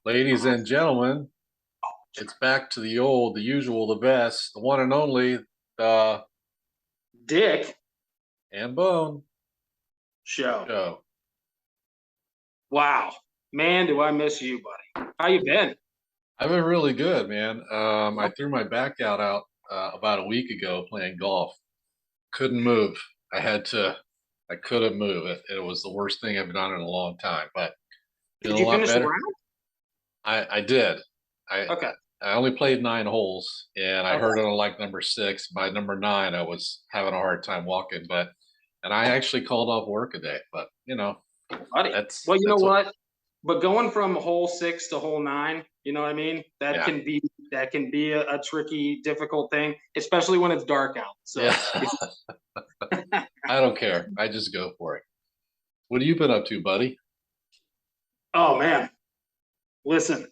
Ladies and gentlemen, it's back to the old, the usual, the best, the one and only, the Dick and Bone show. show. Wow, man, do I miss you, buddy? How you been? I've been really good, man. I threw my back out about a week ago playing golf. Couldn't move. I couldn't move. It was the worst thing I've done in a long time, but Did feeling a you lot finish the better. round? I did. I Okay, I only played 9 holes, and I heard okay, on like number 6. By number 9, I was having a hard time walking, and I actually called off work a day. But buddy. that's Well, you know that's what. what? But going from hole six to hole nine, you know what I mean? That Yeah, can be a tricky, difficult thing, especially when it's dark out. yeah. So, I don't care. I just go for it. What have you been up to, buddy? oh man, listen,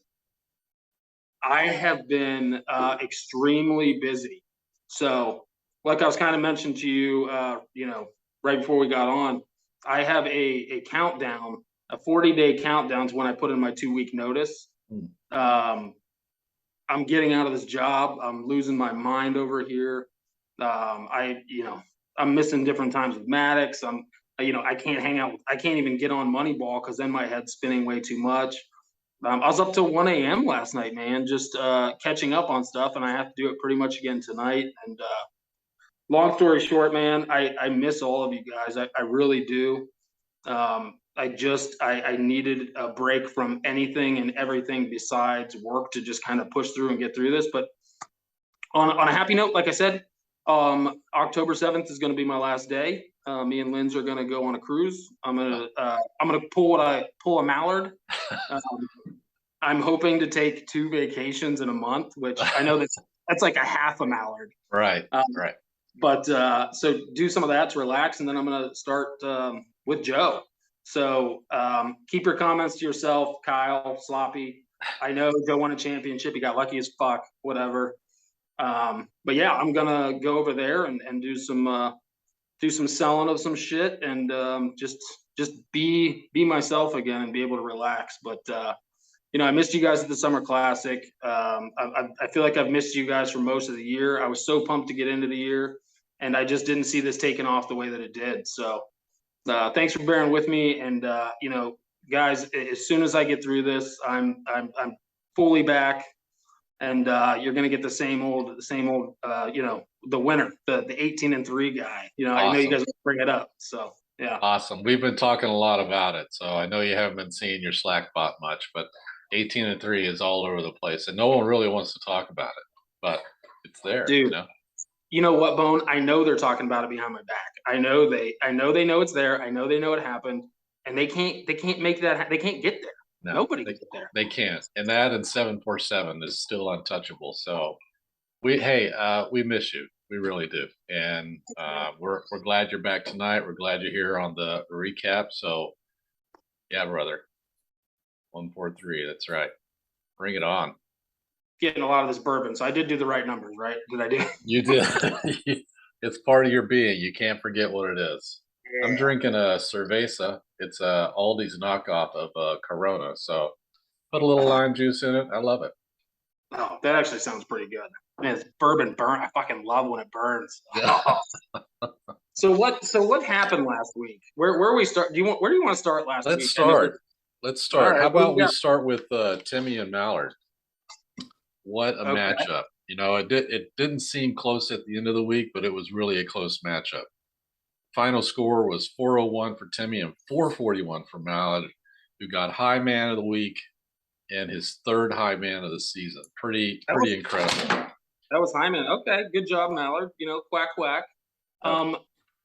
I have been extremely busy. So, like I was kind of mentioned to you, right before we got on, I have a countdown, a 40-day countdown to when I put in my 2 week notice. Hmm. Um, I'm getting out of this job. I'm losing my mind over here. I'm missing different times with Maddox. I can't hang out. I can't even get on Moneyball because then my head's spinning way too much. I was up till 1 a.m. last night, man, just catching up on stuff, and I have to do it pretty much again tonight. And long story short, man, I miss all of you guys. I really do. I needed a break from anything and everything besides work to just kind of push through and get through this. But on a happy note, like I said, October 7th is going to be my last day. Me and Linz are going to go on a cruise. I'm gonna pull a Mallard. Um, I'm hoping to take 2 vacations in a month, which I know that's like a half a Mallard. Right, Um, right. but so do some of that to relax, and then I'm gonna start with Joe. So keep your comments to yourself, Kyle, Sloppy. I know Joe won a championship. He got lucky as fuck. Whatever. But yeah, I'm gonna go over there and do some selling of some shit and just be myself again and be able to relax. But I missed you guys at the Summer Classic. I feel like I've missed you guys for most of the year. I was so pumped to get into the year, and I just didn't see this taking off the way that it did. So thanks for bearing with me. And guys, as soon as I get through this, I'm fully back, and you're gonna get the same old, the winner, the 18-3 guy. I know you Awesome, guys bring it up. So yeah. awesome. We've been talking a lot about it, so I know you haven't been seeing your Slack bot much, but 18-3 is all over the place, and no one really wants to talk about it, but it's there, Dude, you know what, Bone? I know they're talking about it behind my back. I know they know it's there. I know they know it happened, and they can't make that. They can't get there. No, Nobody can get there. they can't. And that and 747 is still untouchable. So we miss you. We really do. And we're glad you're back tonight. We're glad you're here on the recap. So yeah, brother. 143. That's right. Bring it on. Getting a lot of this bourbon, so I did do the right numbers, right? Did I do? You did. It's part of your being. You can't forget what it is. I'm Yeah. drinking a cerveza. It's Aldi's knockoff of Corona. So put a little Uh, lime juice in it. I love it. oh, that actually sounds pretty good. Man, it's bourbon burn. I fucking love when it burns. Yeah. So what happened last week? Where we start? Where do you want to start last Let's week? I know. start. Let's All start. How right. What do about you we got? start with Timmy and Mallard? What a Okay. matchup. It didn't seem close at the end of the week, but it was really a close matchup. Final score was 401 for Timmy and 441 for Mallard, who got high man of the week and his third high man of the season. Pretty That was pretty incredible. that was Hyman. Okay, good job, Mallard. Quack quack. Yep. Um,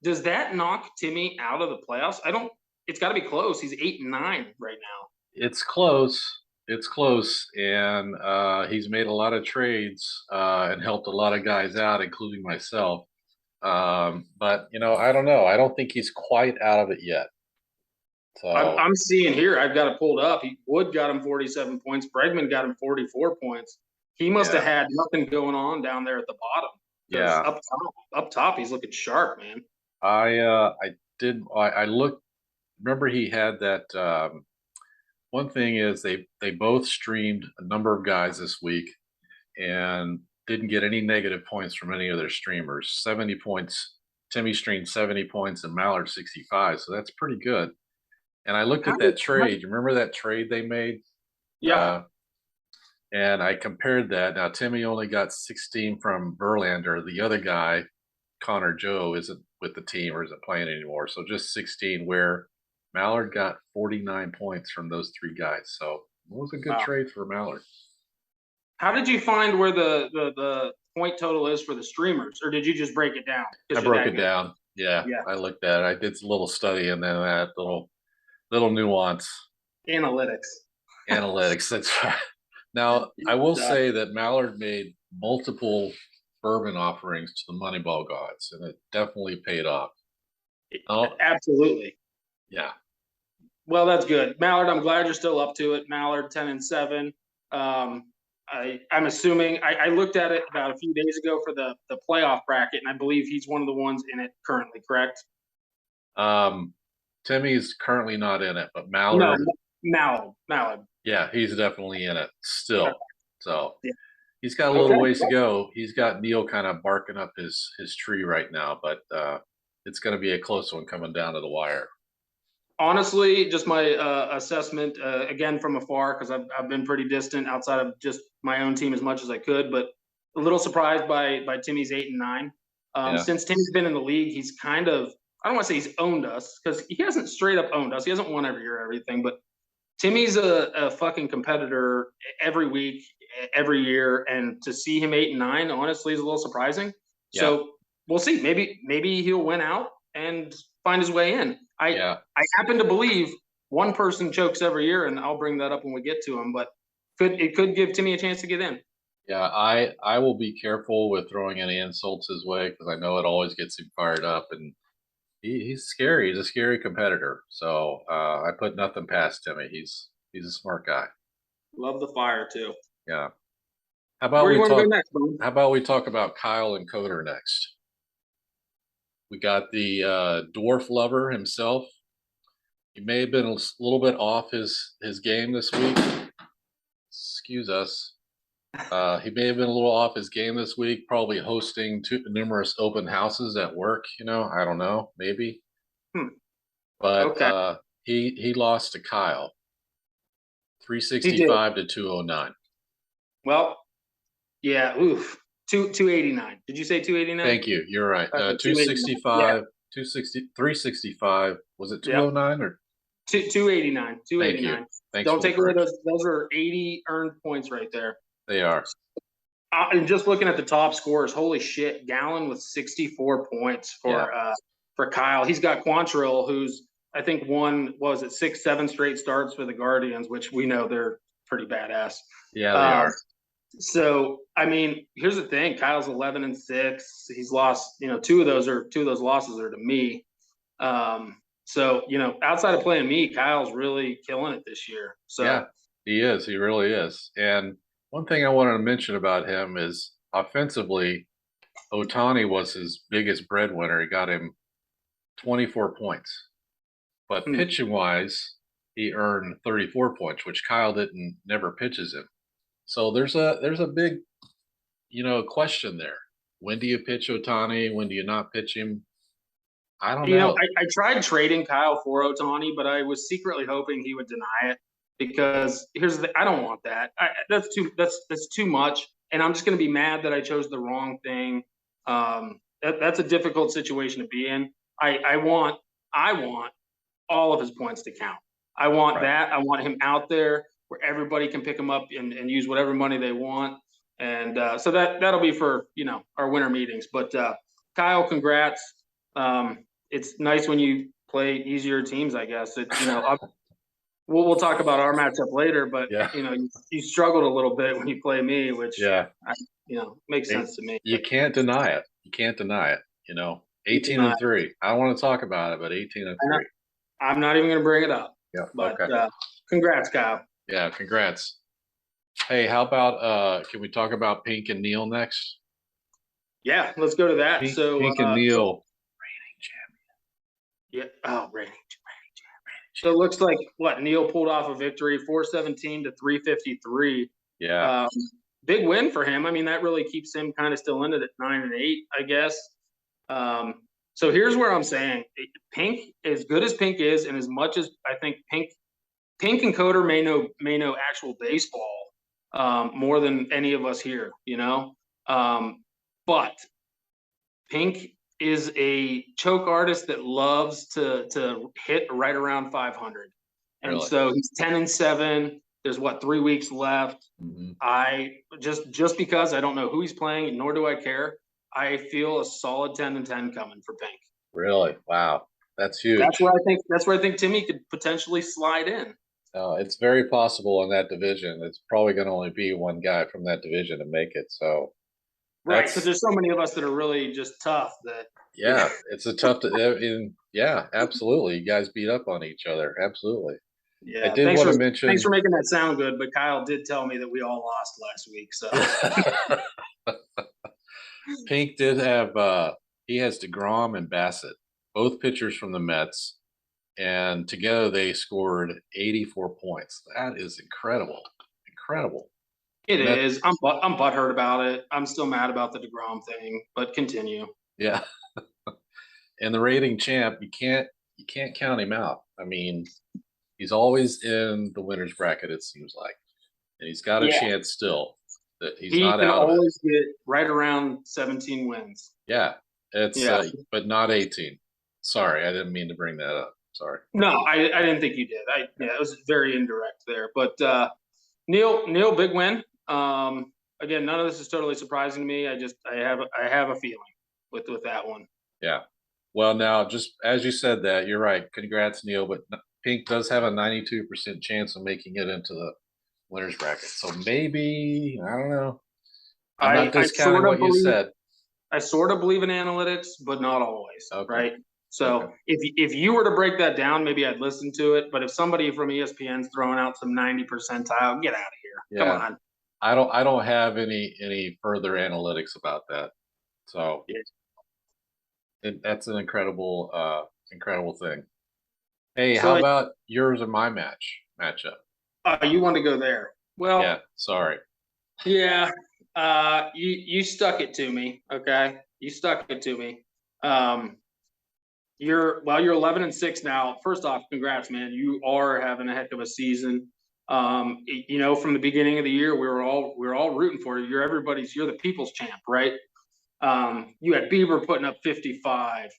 does that knock Timmy out of the playoffs? I don't. It's got to be close. He's 8-9 right now. It's close. It's close, and he's made a lot of trades and helped a lot of guys out, including myself. But I don't know. I don't think he's quite out of it yet. So I'm seeing here. I've got it pulled up. Wood got him 47 points. Bregman got him 44 points. He must have yeah, had nothing going on down there at the bottom because yeah. up top, he's looking sharp, man. I looked. Remember he had that one thing is they both streamed a number of guys this week and didn't get any negative points from any of their streamers. 70 points. Timmy streamed 70 points and Mallard 65, so that's pretty good. And I looked How at did- that trade. You remember that trade they made? Yeah. And I compared that. Now Timmy only got 16 from Verlander. The other guy, Connor Joe, isn't with the team or isn't playing anymore. So just 16, where Mallard got 49 points from those three guys. So it was a good Wow. trade for Mallard. How did you find where the point total is for the streamers, or did you just break it down? I broke it down. Yeah, Yeah. I looked at it. I did a little study and then that little nuance Analytics. analytics. That's right. Now I will say that Mallard made multiple bourbon offerings to the Moneyball gods, and it definitely paid off. Oh, Absolutely. yeah. Well, that's good. Mallard, I'm glad you're still up to it. Mallard 10-7. I'm assuming I looked at it about a few days ago for the playoff bracket, and I believe he's one of the ones in it currently, correct? Timmy's currently not in it, but No, Mallard, Mallard. yeah, he's definitely in it still. So Yeah. he's got a little ways to go. He's got Neil kind of barking up his tree right now, but it's going to be a close one coming down to the wire. Honestly, just my assessment, again from afar, because I've been pretty distant outside of just my own team as much as I could, but a little surprised by Timmy's 8-9. Yeah. Since Timmy's been in the league, he's kind of, I don't want to say he's owned us, because he hasn't straight up owned us. He hasn't won every year, everything, but Timmy's a fucking competitor every week, every year, and to see him 8-9, honestly, is a little surprising. Yeah. So we'll see. Maybe he'll win out and find his way in. I happen to believe one person chokes every year, and I'll bring that up when we get to him. But it could give Timmy a chance to get in. Yeah, I will be careful with throwing any insults his way because I know it always gets him fired up, and he's scary. He's a scary competitor. So I put nothing past Timmy. He's a smart guy. Love the fire too. Yeah. How about Where do you want to go talk? next, Boone? How about we talk about Kyle and Coder next? We got the dwarf lover himself. He may have been a little bit off his game this week. Excuse us. He may have been a little off his game this week, probably hosting numerous open houses at work. I don't know, maybe. But Okay. he lost to Kyle, 365 to 209. Well, yeah. Oof. 289. Did you say 289? Thank you. You're right. 265, 260, 365. Was it 209 or 289? 289. Thanks. Don't take away those. Those are 80 earned points right there. They are. And just looking at the top scores, holy shit! Gallon with 64 points for Kyle. He's got Quantrill, who's I think won, was it 6-7 straight starts for the Guardians, which we know they're pretty badass. Yeah, they are. So I mean, here's the thing: Kyle's 11-6. He's lost. Two of those losses are to me. So outside of playing me, Kyle's really killing it this year. So yeah, he is. He really is. And one thing I wanted to mention about him is offensively, Ohtani was his biggest breadwinner. He got him 24 points. But pitching wise, he earned 34 points, which Kyle never pitches him. So there's a big, question there. When do you pitch Ohtani? When do you not pitch him? I don't know. I tried trading Kyle for Ohtani, but I was secretly hoping he would deny it because I don't want that. That's too much, and I'm just going to be mad that I chose the wrong thing. That's a difficult situation to be in. I want all of his points to count. I want that. I want him out there where everybody can pick him up and use whatever money they want. And so that'll be for our winter meetings. But Kyle, congrats. It's nice when you play easier teams, I guess. We'll talk about our matchup later, but you struggled a little bit when you play me, which makes sense to me. You can't deny it. 18-3. I don't want to talk about it, but 18-3. I'm not even going to bring it up. Yeah. But okay. Congrats, Kyle. Yeah, congrats. Hey, how about can we talk about Pink and Neil next? Yeah, let's go to that. Pink and Neil, reigning champion. Yeah. Oh, reigning champion. So it looks like what Neil pulled off a victory, 417 to 353. Yeah, Um, big win for him. I mean, that really keeps him kind of still in it at 9-8, I guess. So here's where I'm saying Pink, as good as Pink is, and as much as I think Pink and Coder may know actual baseball more than any of us here, you know. But Pink is a choke artist that loves to hit right around 500, and really. so he's 10-7. There's what 3 weeks left. Hmm. I just because I don't know who he's playing, nor do I care. I feel a solid 10-10 coming for Pink. Really? Wow. That's That's huge. where I think that's where I think Timmy could potentially slide in. It's very possible in that division. It's probably going to only be one guy from that division to make it. So Right, because that's, there's so many of us that are really just tough that yeah. yeah, it's a tough yeah, absolutely. You guys beat up on each other. Absolutely. I Yeah, did thanks want for to thanks for mention, making that sound good, but Kyle did tell me that we all lost last week, so Pink did have, he has DeGrom and Bassett, both pitchers from the Mets. And together they scored 84 points. That is incredible. Incredible. it And that, is. I'm butthurt about it. I'm still mad about the DeGrom thing, but continue. yeah. And the rating champ, you can't count him out. I mean, he's always in the winner's bracket, it seems like. And he's got a Yeah, chance still that he's he not can out of it. always get right around 17 wins. Yeah. It's Yeah. but not 18. Sorry, I didn't mean to bring that up. Sorry. No, I didn't think you did. Yeah, it was very indirect there. But Neil, big win. Again, none of this is totally surprising to me. I have a feeling with that one. Yeah. Well, now, just as you said that, you're right. Congrats, Neil. But Pink does have a 92% chance of making it into the winners bracket. So maybe, I don't know. I'm I not I discounting sort of what you believe said. I sort of believe in analytics, but not always, Okay. right? Okay. So if you were to break that down, maybe I'd listen to it. But if somebody from ESPN's throwing out some 90 percentile, get out of here. Come Yeah. on. I don't have any further analytics about that. So Yeah. that's an incredible thing. Hey, how So about yours and my matchup? you want to go there? Well, Yeah. Sorry. yeah. You stuck it to me. Okay, you stuck it to me. Um, you're 11-6 now. First off, congrats, man. You are having a heck of a season. From the beginning of the year, we were all rooting for you. You're the people's champ, right? You had Bieber putting up 55.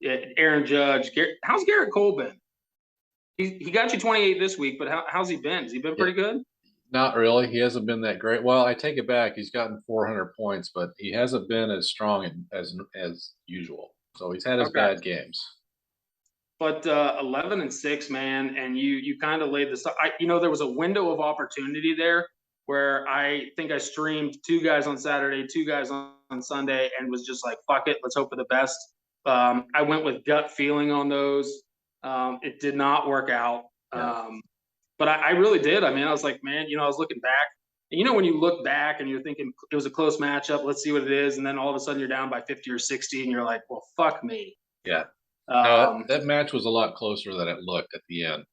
Aaron Judge. How's Garrett Cole been? He got you 28 this week, but how's he been? Has he been Yeah. pretty good? Not really. He hasn't been that great. Well, I take it back. He's gotten 400 points, but he hasn't been as strong as usual. So he's had his Okay. bad games. But 11-6, man, and you kind of laid this. There was a window of opportunity there where I think I streamed two guys on Saturday, two guys on Sunday, and was just like, "Fuck it, let's hope for the best." I went with gut feeling on those. It did not work out, Yeah. but I really did. I mean, I was like, man, I was looking back. And when you look back and you're thinking it was a close matchup, let's see what it is, and then all of a sudden you're down by 50 or 60, and you're like, "Well, fuck me." Yeah. No, that, Um, that match was a lot closer than it looked at the end.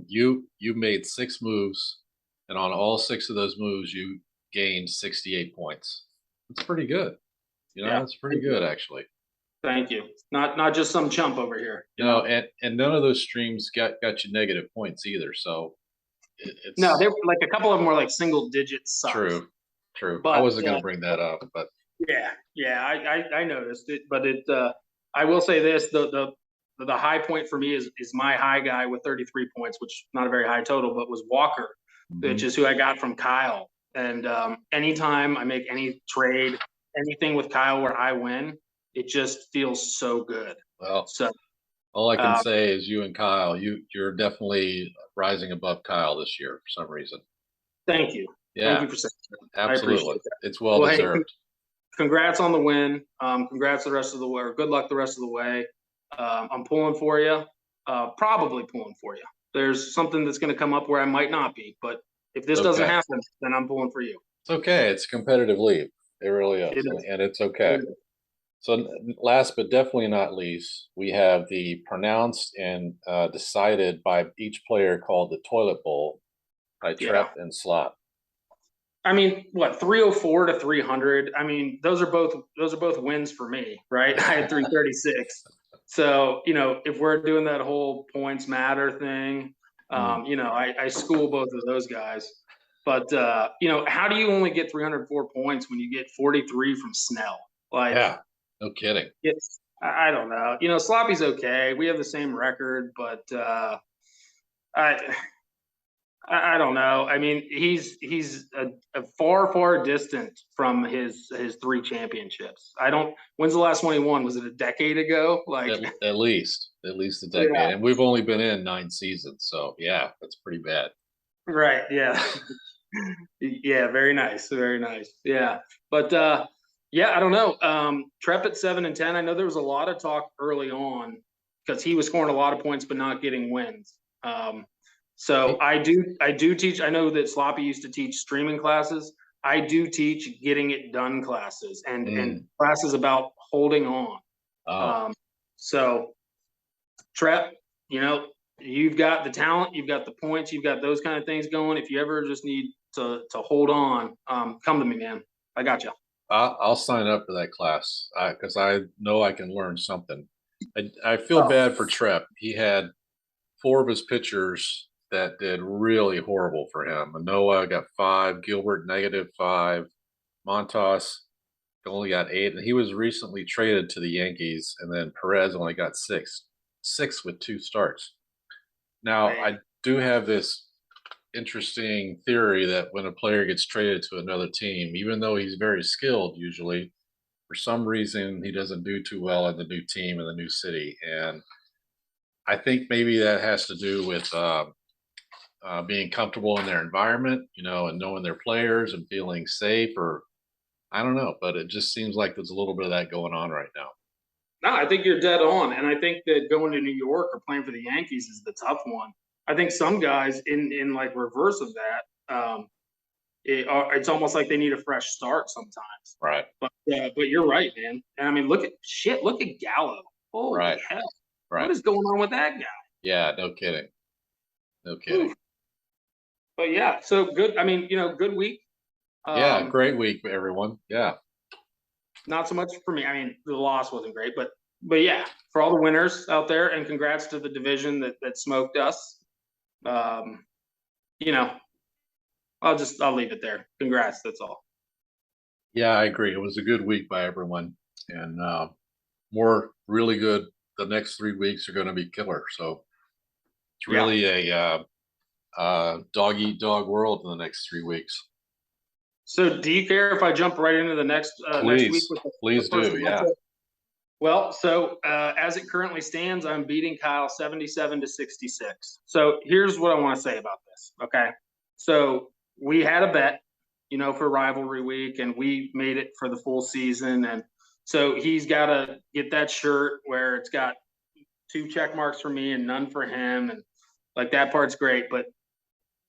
You made 6 moves, and on all 6 of those moves, you gained 68 points. That's pretty good. yeah. That's pretty good actually. Thank you. Not just some chump over here, No, and none of those streams got you negative points either. So No, they it's were like a couple of them were like single digit subs. true. True. I But wasn't going to bring that up, but yeah, I noticed it. But I will say this: the high point for me is my high guy with 33 points, which not a very high total, but was Walker, which mhm. is who I got from Kyle. And anytime I make any trade, anything with Kyle where I win, it just feels so good. Well, So all I can uh, say is you and Kyle, you're definitely rising above Kyle this year for some reason. thank you, thank Yeah, you for saying that. I appreciate absolutely. that. It's well Well, hey, deserved. congrats on the win. Congrats the rest of the way, or good luck the rest of the way. I'm pulling for you. Probably pulling for you. There's something that's going to come up where I might not be, but if this It's doesn't okay. happen, then I'm pulling for you. It's okay. It's a competitive league. It really It is, and, is. and it's It okay. is. So last but definitely not least, we have the pronounced and decided by each player called the toilet bowl by Yeah. Trep and Slot. I mean, what, 304 to 300? I mean, those are both wins for me, right? I had 336. So, if we're doing that whole points matter thing, Mm, I school both of those guys. But how do you only get 304 points when you get 43 from Snell? Like, yeah, no kidding. I don't know. Sloppy's okay. We have the same record, but I I don't know. I mean, he's a far distant from his three championships. I don't. When's the last one he won? Was it a decade ago? Like, At least a yeah, decade, and we've only been in 9 seasons, so yeah, that's pretty bad. right, yeah, yeah. Very nice, very nice. Yeah, but yeah, I don't know. Trep at 7 and 10. I know there was a lot of talk early on because he was scoring a lot of points but not getting wins. So He, I do teach. I know that Sloppy used to teach streaming classes. I do teach getting it done classes and mm, classes about holding on. oh, Um, so Trep, you've got the talent, you've got the points, you've got those kind of things going. If you ever just need to hold on, come to me, man. I got you. I'll sign up for that class because I know I can learn something. I feel Oh, bad for Trep. He had four of his pitchers that did really horrible for him. Manoah got 5, Gilbert -5, Montas only got 8, and he was recently traded to the Yankees, and then Perez only got 6 with 2 starts. Now, man. I do have this interesting theory that when a player gets traded to another team, even though he's very skilled usually, for some reason he doesn't do too well in the new team in the new city. And I think maybe that has to do with being comfortable in their environment, and knowing their players and feeling safe, or I don't know, but it just seems like there's a little bit of that going on right now. No, I think you're dead on, and I think that going to New York or playing for the Yankees is the tough one. I think some guys in like reverse of that, it's almost like they need a fresh start sometimes. Right, But you're right, man. And I mean, look at Gallo. Holy right, hell, what right. is going on with that guy? Yeah, no kidding. No kidding. Oof. But yeah, so good. I mean, good week. Yeah, Um, great week, everyone. Yeah. Not so much for me. I mean, the loss wasn't great, but yeah, for all the winners out there, and congrats to the division that smoked us. Um, you know, I'll leave it there. Congrats. That's all. Yeah, I agree. It was a good week by everyone, and more really good. The next 3 weeks are going to be killer. So it's Yeah. really a dog eat dog world in the next 3 weeks. So, do you care if I jump right into the next week Please, with the please first do. Yeah. matchup? Well, so as it currently stands, I'm beating Kyle 77 to 66. So here's what I want to say about this. Okay. So we had a bet, for rivalry week, and we made it for the full season. And so he's got to get that shirt where it's got 2 check marks for me and none for him. And like that part's great. But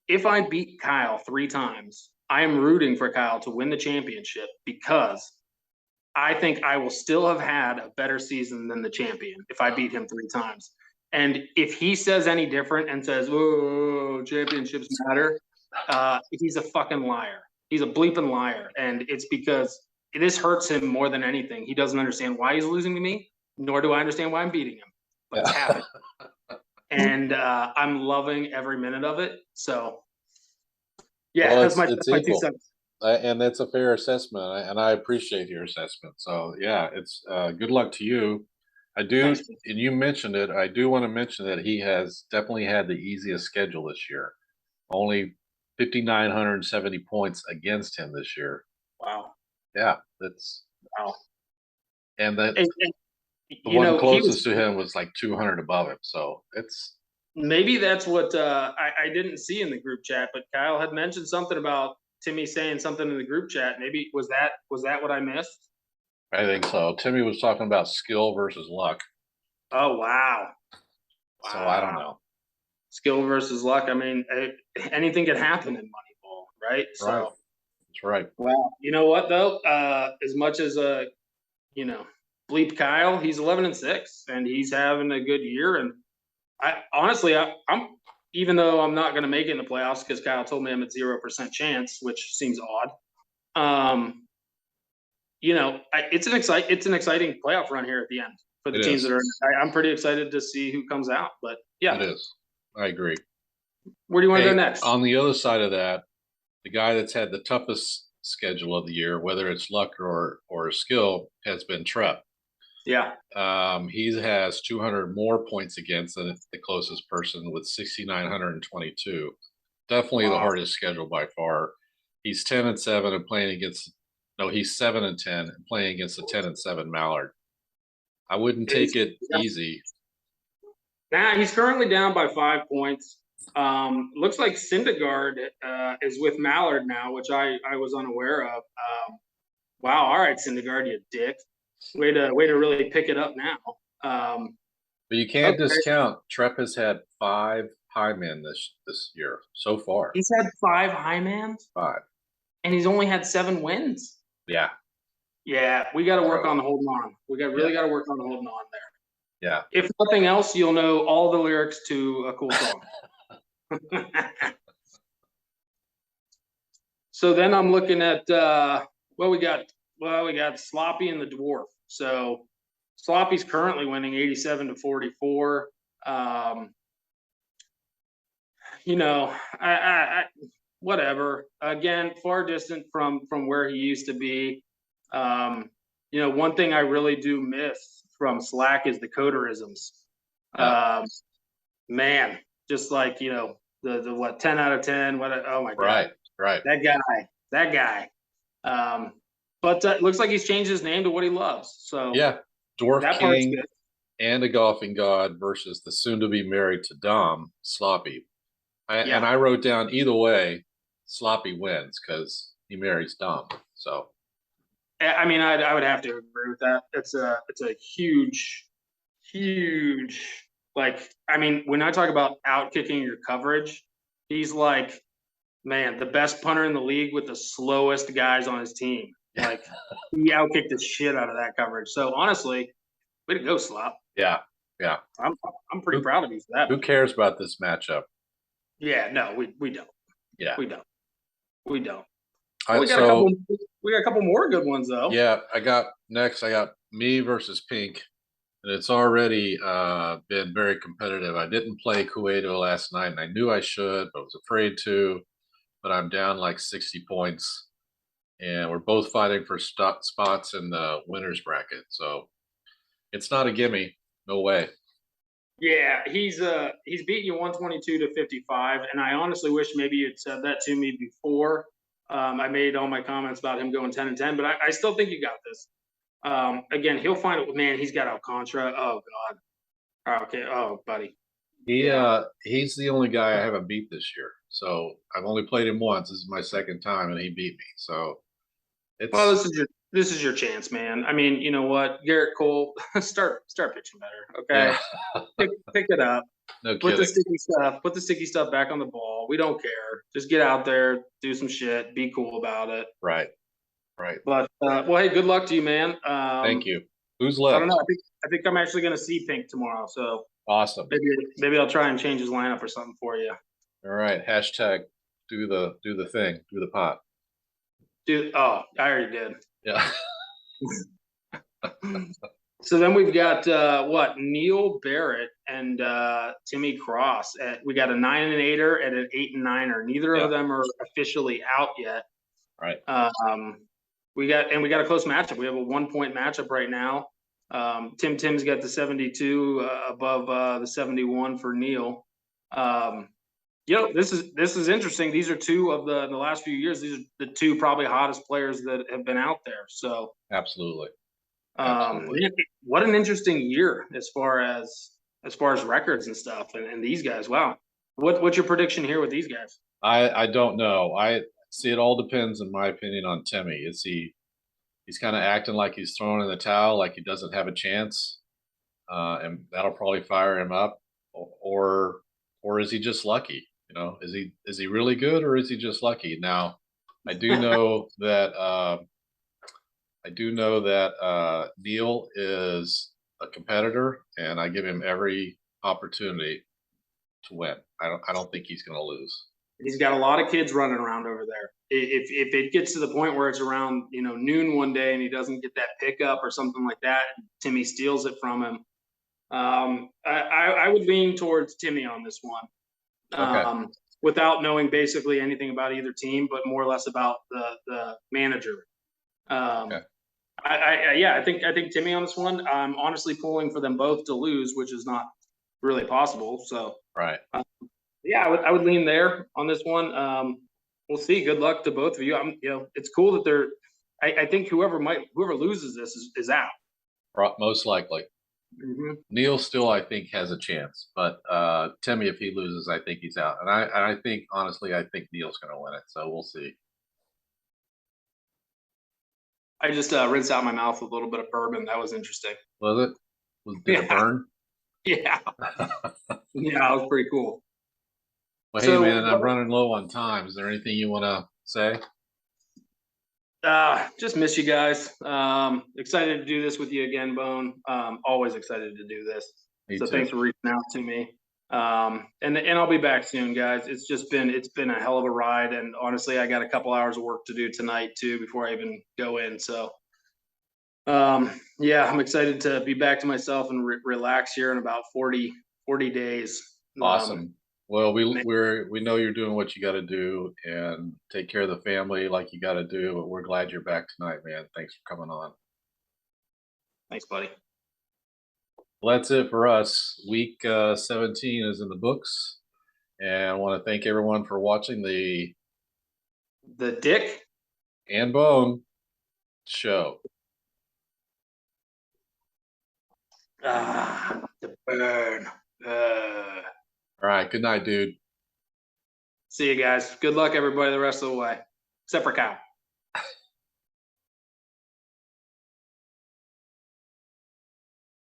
if I beat Kyle 3 times, I am rooting for Kyle to win the championship because I think I will still have had a better season than the champion if I beat him 3 times. And if he says any different and says, "Oh, championships matter," he's a fucking liar. He's a bleeping liar, and it's because this hurts him more than anything. He doesn't understand why he's losing to me, nor do I understand why I'm beating him. But it's Yeah. happened, and I'm loving every minute of it. So, yeah, Well, that's my it's 2 cents. and that's a fair assessment, and I appreciate your assessment. So yeah, it's good luck to you. I do, Thanks. and you mentioned it. I do want to mention that he has definitely had the easiest schedule this year. Only 5,970 points against him this year. Wow, Yeah, that's wow. and that And the one he was closest to him was like 200 above him. So it's maybe that's what I didn't see in the group chat, but Kyle had mentioned something about Timmy saying something in the group chat. Maybe was that what I missed? I think so. Timmy was talking about skill versus luck. Oh wow, So I don't wow, know. skill versus luck. I mean, anything can happen in Moneyball, right? Right. So That's right. wow, you know what though? As much as you know, bleep Kyle. He's 11-6, and he's having a good year. And I honestly, I'm even though I'm not going to make it in the playoffs because Kyle told me I'm at 0% chance, which seems odd. It's an exciting playoff run here at the end for the It teams is. that are. I'm pretty excited to see who comes out. But yeah, It is. I agree. where do you want to Hey, go next? on the other side of that, the guy that's had the toughest schedule of the year, whether it's luck or skill, has been Trep. Yeah, He has 200 more points against than the closest person with 6,922. Definitely the wow. hardest schedule by far. He's 10-7 and playing against. No, he's 7-10 and playing against a 10-7 Mallard. I wouldn't take it easy. Now he's currently down by 5 points. Looks like Syndergaard is with Mallard now, which I was unaware of. Wow, all right, Syndergaard, you dick. Way to really pick it up now. But you can't Okay. discount Trep has had 5 high men this year so far. He's had 5 high mans, 5. and he's only had 7 wins. Yeah. Yeah, we got to work on the holding on. Really got to work on the holding on there. Yeah. If nothing else, you'll know all the lyrics to a cool song. So then I'm looking at we got Sloppy and the Dwarf. So Sloppy's currently winning 87-44. I whatever. Again, far distant from where he used to be. One thing I really do miss from Slack is the coderisms. Yeah. Man, just like the what 10 out of 10. Oh my god, right. That guy. But it looks like he's changed his name to what he loves. So yeah, Dwarf that part's King good. and a golfing god versus the soon-to-be married to Dom Sloppy. And I wrote down either way, Sloppy wins because he marries Dom. So, I mean, I would have to agree with that. It's a huge. Like, I mean, when I talk about out kicking your coverage, he's like, man, the best punter in the league with the slowest guys on his team. Like, he outkicked the shit out of that coverage. So honestly, way to go, Slop. yeah. I'm pretty proud of you for that. Who cares about this matchup? Yeah, no, we don't. Yeah, we don't. We got a couple more good ones though. Yeah, I got me versus Pink, and it's already been very competitive. I didn't play Cueto last night, and I knew I should, but was afraid to. But I'm down like 60 points, and we're both fighting for spots in the winners bracket. So it's not a gimme. No way. Yeah, he's beating you 122-55, and I honestly wish maybe you'd said that to me before. I made all my comments about him going 10-10, but I still think you got this. Again, he'll find it. Man, he's got Alcantara. Oh God. Okay. Oh, buddy. He's the only guy I haven't beat this year. So I've only played him once. This is my second time, and he beat me. So this is your chance, man. I mean, you know what, Garrett Cole, start pitching better. Okay, yeah. pick it up. No kidding. Put the sticky stuff back on the ball. We don't care. Just get out there, do some shit, be cool about it. Right. But well, hey, good luck to you, man. Thank you. Who's left? I don't know. I think I'm actually going to see Pink tomorrow. So awesome. Maybe I'll try and change his lineup or something for you. All right. Hashtag do the thing. Do the pot. Dude, I already did. Yeah. So then we've got Neil Barrett and Timmy Cross. We got a 9 and 8er and an 8 and 9er. Neither of them are officially out yet. Right. We got a close matchup. We have a 1-point matchup right now. Tim's got the 72 above the 71 for Neil. This is interesting. These are two of the in the last few years. These are the two probably hottest players that have been out there. So absolutely. What an interesting year as far as records and stuff and these guys. Wow. What's your prediction here with these guys? I don't know. I see it all depends, in my opinion, on Timmy. He's kind of acting like he's throwing in the towel, like he doesn't have a chance, and that'll probably fire him up, or is he just lucky? Is he really good, or is he just lucky? Now, I do know that I do know that Neil is a competitor, and I give him every opportunity to win. I don't think he's going to lose. He's got a lot of kids running around over there. If it gets to the point where it's around noon one day and he doesn't get that pickup or something like that, Timmy steals it from him. I would lean towards Timmy on this one. Okay. Without knowing basically anything about either team, but more or less about the manager. Okay. I think Timmy on this one. I'm honestly pulling for them both to lose, which is not really possible. So Right. yeah, I would lean there on this one. We'll see. Good luck to both of you. It's cool that they're. I think whoever loses this is out. Most likely. Mm-hmm. Neil still, I think, has a chance, but Timmy, if he loses, I think he's out. And I think, honestly, I think Neil's going to win it. So we'll see. I just rinsed out my mouth with a little bit of bourbon. That was interesting. Was it? Did it burn? Yeah. Yeah, it was pretty cool. Well, hey, man, I'm running low on time. Is there anything you want to say? Just miss you guys. Excited to do this with you again, Bone. Always excited to do this. So thanks for reaching out to me. And I'll be back soon, guys. It's been a hell of a ride, and honestly, I got a couple hours of work to do tonight too before I even go in. So, yeah, I'm excited to be back to myself and relax here in about 40 days. Awesome. Well, we know you're doing what you got to do and take care of the family like you got to do. But we're glad you're back tonight, man. Thanks for coming on. Thanks, buddy. Well, that's it for us. Week 17 is in the books, and I want to thank everyone for watching the Dick and Bone show. The burn. All right. Good night, dude. See you guys. Good luck, everybody, the rest of the way, except for Kyle.